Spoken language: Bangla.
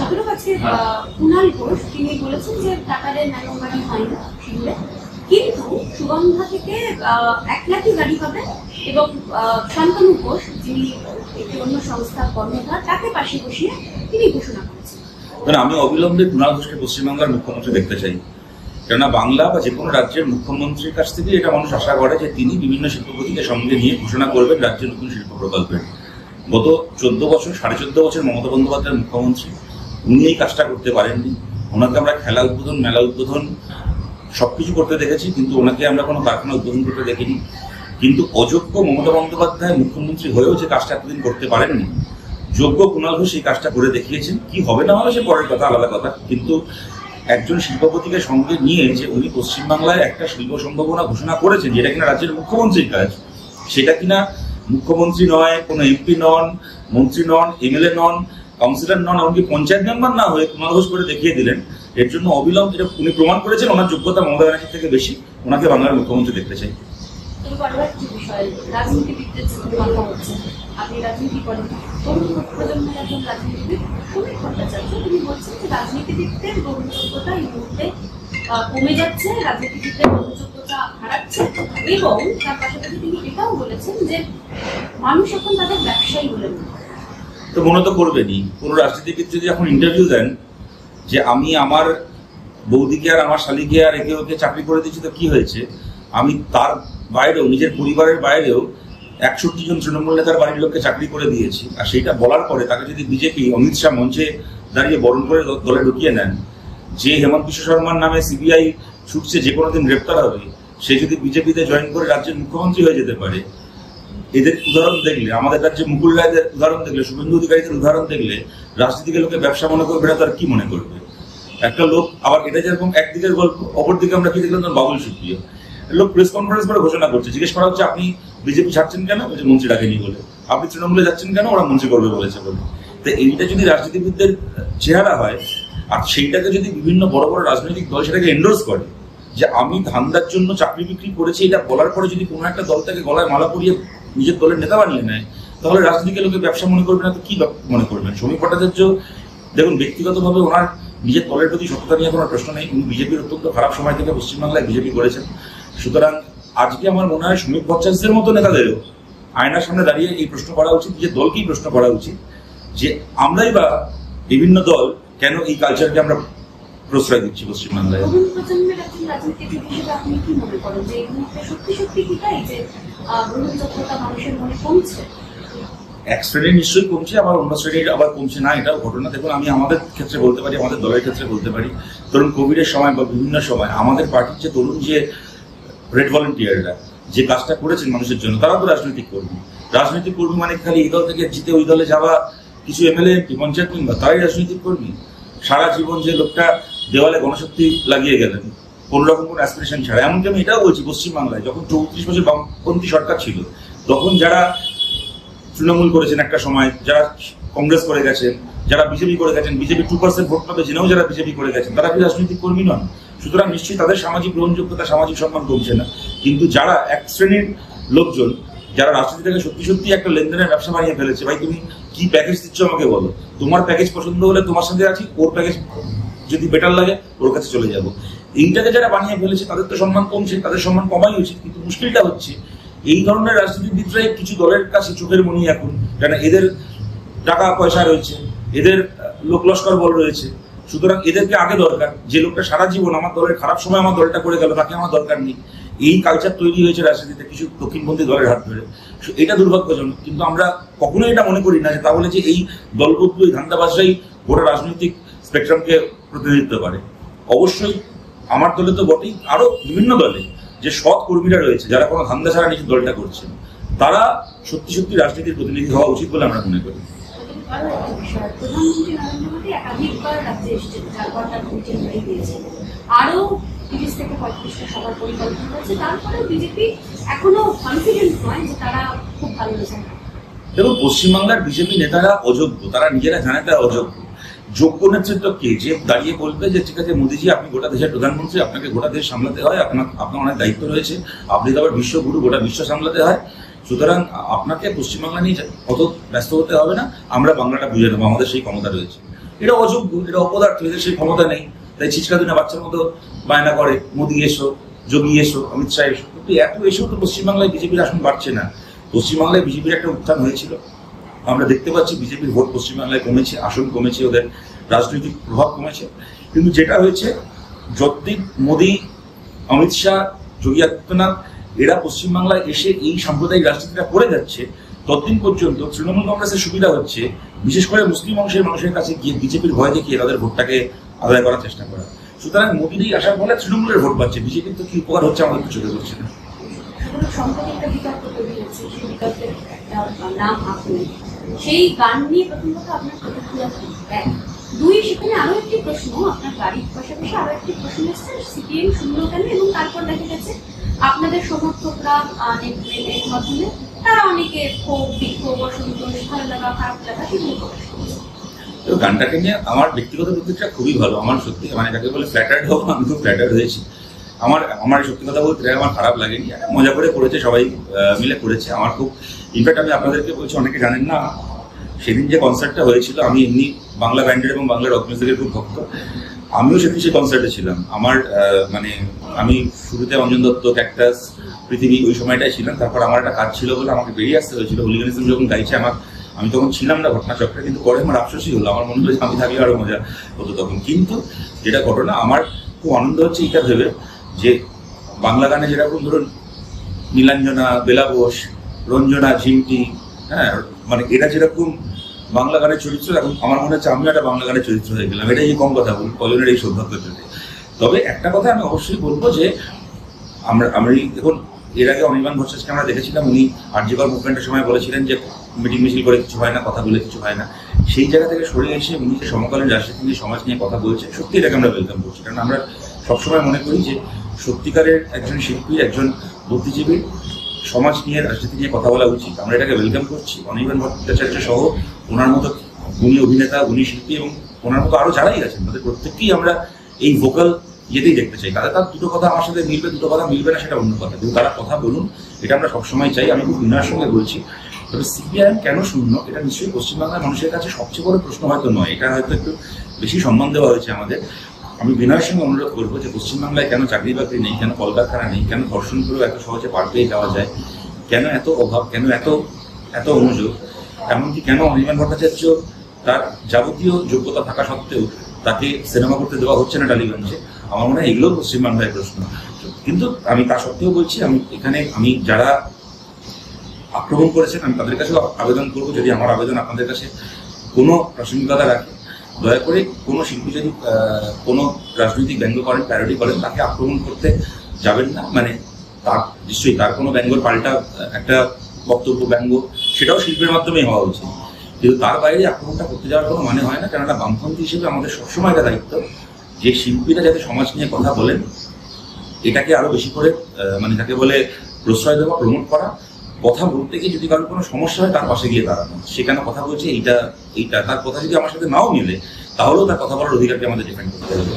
ভদ্রলোক আছে কুণাল ঘোষ, তিনি বলেছেন যে টাকারের নায়কবাড়ি হয় না শিবিরে, কিন্তু সুগন্ধা থেকে 1 লাখই গাড়ি হবে এবং শান্তনু ঘোষ যিনি একটি অন্য সংস্থার কর্মধার তাকে পাশে বসিয়ে তিনি ঘোষণা করেছেন। আমি অবিলম্বে কুণাল ঘোষকে পশ্চিমবাংলার মুখ্যমন্ত্রী দেখতে চাই, কেননা বাংলা বা যে কোনো রাজ্যের মুখ্যমন্ত্রীর কাছ থেকে এটা মানুষ আশা করে যে তিনি বিভিন্ন শিল্পপতিকে সঙ্গে নিয়ে ঘোষণা করবেন রাজ্যের নতুন শিল্প প্রকল্পের। গত 14 বছর মমতা বন্দ্যোপাধ্যায়ের মুখ্যমন্ত্রী, উনি এই কাজটা করতে পারেননি। ওনাকে আমরা খেলা উদ্বোধন, মেলা উদ্বোধন সবকিছু করতে দেখেছি, কিন্তু ওনাকে আমরা কোনো কারখানা উদ্বোধন করতে দেখিনি। কিন্তু অযোগ্য মমতা বন্দ্যোপাধ্যায় মুখ্যমন্ত্রী হয়েও যে কাজটা এতদিন করতে পারেননি, যোগ্য কুণাল ঘোষ এই কাজটা করে দেখিয়েছেন। কি হবে না হবে সে পরের কথা, আলাদা কথা, কিন্তু একজন শিল্পপতিকে সঙ্গে নিয়ে যে উনি পশ্চিমবাংলায় একটা শিল্প সম্ভাবনা ঘোষণা করেছেন, যেটা কিনা রাজ্যের মুখ্যমন্ত্রীর কাজ, সেটা কিনা মুখ্যমন্ত্রী নয়, কোনো এমপি নন, মন্ত্রী নন, এমএলএ নন, কাউন্সিলর নন, এমনকি পঞ্চায়েত মেম্বার না হয়ে কুণাল ঘোষ করে দেখিয়ে দিলেন। এর জন্য অবিলম্বে এটা উনি প্রমাণ করেছেন ওনার যোগ্যতা মমতা ব্যানার্জির থেকে বেশি। ওনাকে বাংলার মুখ্যমন্ত্রী দেখতে চাই। আপনি রাজনীতি করেন, তরুণ প্রজন্মের একজন রাজনীতিবিদ সমীর ভট্টাচার্য তিনি বলছেন যে রাজনীতিবিদদের গ্রহণযোগ্যতা এই মুহূর্তে কমে যাচ্ছে, রাজনীতিবিদদের গ্রহণযোগ্যতা হারাচ্ছে, এবং তার পাশাপাশি তিনি এটাও বলেছেন যে মানুষ এখন তাদের ব্যবসায়ী বলে মনে করে। তো মনে তো করবেনি, কোনো রাজনীতিবিদ যদি এখন ইন্টারভিউ দেন যে আমি আমার বৌদিকে আর আমার শালিকে আর একে ওকে চাকরি করে দিচ্ছি, তো কি হয়েছে, আমি তার বাইরেও নিজের পরিবারের বাইরেও 61 জন তৃণমূল নেতার বাড়ির লোককে চাকরি করে দিয়েছি। আর সেইটা বলার পরে তাকে যদি বিজেপি অমিত শাহ মঞ্চে দাঁড়িয়ে বরণ করে দলে ঢুকিয়ে নেন, যে হেমন্ত বিশ্ব শর্মার নামে সিবিআই ছুটছে, যে কোনো দিন গ্রেপ্তার হবে, সে যদি বিজেপিতে জয়েন করে রাজ্যের মুখ্যমন্ত্রী হয়ে যেতে পারে, এদের উদাহরণ দেখলে, আমাদের রাজ্যে মুকুল রায়দের উদাহরণ দেখলে, শুভেন্দু অধিকারীদের উদাহরণ দেখলে রাজনীতিকে লোকে ব্যবসা মনে করবে না, তার কি মনে করবে একটা লোক। আবার এটা যেরকম একদিকের গল্প, অপরদিকে আমরা কি দেখলাম, বাবুল সুপ্রিয় লোক প্রেস কনফারেন্স করে ঘোষণা করছে, জিজ্ঞেস করা হচ্ছে আপনি বিজেপি ছাড়ছেন কেন, বলছে মন্ত্রী ডাকেনি বলে। আপনি তৃণমূলে যাচ্ছেন কেন, ওরা মন্ত্রী করবে বলেছে বলে। তো এইটা যদি রাজনীতিবিদদের চেহারা হয়, আর সেইটাকে যদি বিভিন্ন বড় বড় রাজনৈতিক দল সেটাকে এন্ডোর্স করে যে আমি ধান্দার জন্য চাকরি বিক্রি করেছি, এটা বলার পরে যদি কোনো একটা দল থেকে গলায় মালা পরিয়ে নিজের দলের নেতা বানিয়ে নেয়, তাহলে রাজনীতিকে লোকে ব্যবসা মনে করবে না, তো কি মনে করবেন। সমীর ভট্টাচার্য দেখুন, ব্যক্তিগতভাবে ওনার নিজের দলের প্রতি সততা নিয়ে কোনো প্রশ্ন নেই, উনি বিজেপির অত্যন্ত খারাপ সময় থেকে পশ্চিমবাংলায় বিজেপি করেছেন। সুতরাং আজকে আমার মনে হয় সমীর ভট্টাচার্যের মতো নেতাদেরও আয়নার সামনে দাঁড়িয়ে এই প্রশ্ন করা উচিত, যে দলকেই প্রশ্ন করা উচিত যে আমরাই বা বিভিন্ন দল কেন এই কালচারকে আমরা প্রশ্রয় দিচ্ছি পশ্চিমবাংলায়। এক শ্রেণীর নিশ্চয়ই কমছে, আবার অন্য শ্রেণীর আবার কমছে না, এটাও ঘটনা। দেখুন, আমি আমাদের ক্ষেত্রে বলতে পারি, আমাদের দলের ক্ষেত্রে বলতে পারি, ধরুন কোভিডের সময় বা বিভিন্ন সময় আমাদের পার্টির যে তরুণ যে রেড ভলেন্টিয়াররা যে কাজটা করেছেন মানুষের জন্য, তারা তো রাজনৈতিক কর্মী। রাজনৈতিক কর্মী মানে খালি এই দল থেকে জিতে ওই দলে যাওয়া কিছু এমএলএ পঞ্চায়েত মেম্বার, তারাই রাজনৈতিক কর্মী। সারা জীবন যে লোকটা দেওয়ালে গণশক্তি লাগিয়ে গেলেন কোন রকম কোনো অ্যাসপিরেশন ছাড়া। এমনকি আমি এটাও বলছি, পশ্চিমবাংলায় যখন 34 বছর বামপন্থী সরকার ছিল, তখন যারা তৃণমূল করেছেন একটা সময়, যারা কংগ্রেস করে গেছেন, যারা বিজেপি করে গেছেন, বিজেপি 2% ভোট পাবে জেনেও যারা বিজেপি করে গেছেন, তারা কি রাজনৈতিক কর্মী নন? সুতরাং নিশ্চয়ই তাদের সামাজিক গ্রহণযোগ্যতা, সামাজিক সম্মান কমছে না। কিন্তু যারা এক শ্রেণীর লোকজন, যারা রাজনীতিটাকে সত্যি সত্যি একটা লেনদেনের ব্যবসা বানিয়ে ফেলেছে, ভাই তুমি কি প্যাকেজ দিচ্ছ আমাকে বলো, তোমার প্যাকেজ পছন্দ হলে তোমার সাথে আছি, ওর প্যাকেজ যদি বেটার লাগে ওর কাছে চলে যাব, এইটাকে যারা বানিয়ে ফেলেছে তাদের তো সম্মান কমছে, তাদের সম্মান কমাই উচিত। কিন্তু মুশকিলটা হচ্ছে এই ধরনের রাজনীতিবিদরাই কিছু দলের কাছে চোখের মনি এখন, কেন এদের টাকা পয়সা রয়েছে, এদের লোক লস্কর বল রয়েছে। সুতরাং এদেরকে আগে দরকার। যে লোকটা সারা জীবন আমার দলের খারাপ সময় আমার দলটা করে গেল, তাকে আমার দরকার নেই। এই কালচার তৈরি হয়েছে রাজনীতিতে কিছু দক্ষিণপন্থী দলের হাত ধরে। এটা দুর্ভাগ্যজনক। কিন্তু আমরা কখনোই এটা মনে করি না যে তাহলে যে এই দলবদ্ধ এই ধান্দাবাজরাই গোটা রাজনৈতিক স্পেকট্রামকে প্রতিনিধিত্ব করে। অবশ্যই আমার দলে তো বটেই, আরো বিভিন্ন দলে যে সৎ কর্মীরা রয়েছে, যারা কোনো ধান্দা ছাড়া নিজের দলটা করছে, তারা সত্যি সত্যি রাজনীতির প্রতিনিধি হওয়া উচিত বলে আমরা মনে করি। প্রধানমন্ত্রী নরেন্দ্র মোদী একাধিকবার রাজ্যে এসেছেন, 4-5টা কমিটি দিয়েছেন, আরো 30 থেকে 35টা সভার পরিকল্পনা রয়েছে। তারপরেও বিজেপি এখনো কনফিডেন্ট নয় যে তারা খুব ভালো রেজাল্ট। দেখুন, পশ্চিমবাংলার বিজেপি নেতারা অযোগ্য, তারা নিজেরা জানে তারা অযোগ্য। যোগ্য নেতৃত্ব কে? যে দাঁড়িয়ে বলবে যে ঠিক আছে মোদীজি, আপনি গোটা দেশের প্রধানমন্ত্রী, আপনাকে গোটা দেশ সামলাতে হয়, আপনার অনেক দায়িত্ব রয়েছে, আপনি তো আবার বিশ্বগুরু, গোটা বিশ্ব সামলাতে হয়, সুতরাং আপনাকে পশ্চিমবাংলা নিয়ে অত ব্যস্ত হতে হবে না, আমরা বাংলাটা বুঝে নেবো, আমাদের সেই ক্ষমতা রয়েছে। এটা অযোগ্য, এটা অপদার্থ, এদের সেই ক্ষমতা নেই, তাই ছিচকা দিনে বাচ্চার মতো বায়না করে মোদি এসো, যোগী এসো, অমিত শাহ এসো। কিন্তু এত এসেও তো পশ্চিমবাংলায় বিজেপির আসন বাড়ছে না। পশ্চিমবাংলায় বিজেপির একটা উত্থান হয়েছিল, আমরা দেখতে পাচ্ছি বিজেপির ভোট পশ্চিমবাংলায় কমেছে, আসন কমেছে, ওদের রাজনৈতিক প্রভাব কমেছে। কিন্তু যেটা হয়েছে, যতদিন মোদি, অমিত শাহ, যোগী আদিত্যনাথ এরা পশ্চিমবাংলায় এসে এই সাম্প্রদায়িক রাজনীতিটা করে যাচ্ছে, ততদিন পর্যন্ত তৃণমূল কংগ্রেসের সুবিধা হচ্ছে বিশেষ করে মুসলিম অংশের মানুষের কাছে গিয়ে বিজেপির ভয় দেখিয়ে তাদের ভোটটাকে আদায় করার চেষ্টা করা। সুতরাং মোদির এই আসার ফলে তৃণমূলের ভোট পাচ্ছে, বিজেপির তো কি উপকার হচ্ছে আমাদের তো চোখে পড়ছে না। সম্প্রতি একটা বিতর্ক তৈরি হচ্ছে, সেই বিতর্কের নাম আপনি, সেই গান নিয়ে প্রথম কথা আপনার প্রতিক্রিয়া কি? এক, দুই, সেখানে আরো একটি প্রশ্ন, আপনার গাড়ির পাশাপাশি আরো একটি প্রশ্ন এসছে, সিপিএম শূন্য কেন? এবং তারপর দেখা গেছে আপনাদের সমর্থকরা নেটের মাধ্যমে তারা অনেকে ক্ষোভ, বিক্ষোভ, অসন্তোষ, ভালো লাগা, খারাপ লাগা সেগুলো প্রকাশ করছে। তো গানটাকে নিয়ে আমার ব্যক্তিগত প্রতিক্রিয়া খুবই ভালো। আমার সত্যি মানে যাকে বলে ফ্ল্যাটার্ড হোক, আমি খুব ফ্ল্যাটার্ড হয়েছি। আমার সত্যি কথা বলতে আমার খারাপ লাগেনি, মজা করে করেছে, সবাই মিলে করেছে। আমার খুব ইনফ্যাক্ট আমি আপনাদেরকে বলছি, অনেকে জানেন না, সেদিন যে কনসার্টটা হয়েছিল, আমি এমনি বাংলা ব্যান্ডের এবং বাংলা রক মিউজিকের খুব ভক্ত। আমিও সেদিন সেই কনসার্টে ছিলাম। আমার মানে আমি শুরুতে অঞ্জন দত্ত, ক্যাকটাস, পৃথিবী ওই সময়টাই ছিলাম। তারপর আমার একটা কাজ ছিল বলে আমাকে বেরিয়ে আসতে হয়েছিল। হুলিগানিজম যখন গাইছে, আমি তখন ছিলাম না ঘটনাচক্রে, কিন্তু পরে আমার আফসোসই হলো। আমার মনে হলো আমি থাকলে আরো মজা হতো তখন। কিন্তু যেটা ঘটনা, আমার খুব আনন্দ হচ্ছে এটা ভেবে যে বাংলা গানে যেরকম ধরুন নীলাঞ্জনা, বেলা বোস, রঞ্জনা, ঝিমটি, হ্যাঁ, মানে এরা যেরকম বাংলা গানের চরিত্র, এখন আমার মনে হচ্ছে আমিও একটা বাংলা গানের চরিত্র হয়ে গেলাম। এটাই কম কথা বলি কজনের এই সৌভাগ্য জন্য। তবে একটা কথা আমি অবশ্যই বলবো যে আমি দেখুন, এর আগে অনির্বাণ ভট্টাচার্যকে আমরা দেখেছিলাম, উনি আরজিকর মুভমেন্টের সময় বলেছিলেন যে মিটিং মিছিল করে কিছু হয় না, কথা বলে কিছু হয় না। সেই জায়গা থেকে সরে এসে উনি যে সমকালীন রাজনীতি নিয়ে, সমাজ নিয়ে কথা বলছেন, সত্যি এটাকে আমরা ওয়েলকাম করছি। কারণ আমরা সবসময় মনে করি যে সত্যিকারের একজন শিল্পী, একজন বুদ্ধিজীবী সমাজ নিয়ে, রাজনীতি নিয়ে কথা বলা উচিত। আমরা এটাকে ওয়েলকাম করছি। অনির্বাণ ভট্টাচার্য সহ ওনার মতো গুণী অভিনেতা, গুণী শিল্পী এবং ওনার মতো আরো যারাই আছেন, তাদের প্রত্যেককেই আমরা এই ভোকাল যেতেই দেখতে চাই। তার দুটো কথা আমার সাথে মিলবে, দুটো কথা মিলবে না সেটা অন্য কথা, কিন্তু তারা কথা বলুন, এটা আমরা সবসময় চাই। আমি খুব বিনয়ের সঙ্গে বলছি। তবে সিপিআইএম কেন শূন্য, এটা নিশ্চয়ই পশ্চিমবাংলার মানুষের কাছে সবচেয়ে বড় প্রশ্ন হয়তো নয়, এটা হয়তো একটু বেশি সম্মান দেওয়া হয়েছে আমাদের। আমি বিনয়ের সঙ্গে অনুরোধ করবো যে পশ্চিমবাংলায় কেন চাকরি বাকরি নেই, কেন কলকারখানা নেই, কেন ধর্ষণ করেও এত সহজে পার পেয়ে যাওয়া যায়, কেন এত অভাব, কেন এত অনুযোগ, এমনকি কেন অনির্বাণ ভট্টাচার্য তার যাবতীয় যোগ্যতা থাকা সত্ত্বেও তাকে সিনেমা করতে দেওয়া হচ্ছে না টালিগঞ্জে। আমার মনে হয় এগুলো পশ্চিমবাংলায় প্রশ্ন। কিন্তু আমি তা সত্ত্বেও বলছি, আমি যারা আক্রমণ করেছেন, আমি তাদের কাছেও আবেদন করবো, যদি আমার আবেদন আপনাদের কাছে কোনো প্রাসঙ্গিকতা রাখে, দয়া করে কোনো শিল্পী যদি কোনো রাজনৈতিক ব্যঙ্গ করেন, প্যারোডি করেন, তাকে আক্রমণ করতে যাবেন না। মানে তার নিশ্চয়ই তার কোনো ব্যঙ্গর পাল্টা একটা বক্তব্য, ব্যঙ্গ, সেটাও শিল্পের মাধ্যমেই হওয়া উচিত। কিন্তু তার বাইরে আক্রমণটা করতে যাওয়ার কোনো মানে হয় না। কেননা বামপন্থী হিসেবে আমাদের সবসময় একটা দায়িত্ব যে শিল্পীরা যাতে সমাজ নিয়ে কথা বলেন, এটাকে আরো বেশি করে মানে যাকে বলে প্রশ্রয় দেওয়া, প্রমোট করা। কথা বলতে গিয়ে যদি কারোর কোনো সমস্যা হয়, তার পাশে গিয়ে দাঁড়ানো। সেখানে কথা বলছে এইটা, তার কথা যদি আমার সাথে নাও মিলে, তাহলেও তার কথা বলার অধিকারকে আমাদের ডিফেন্ড করতে হবে।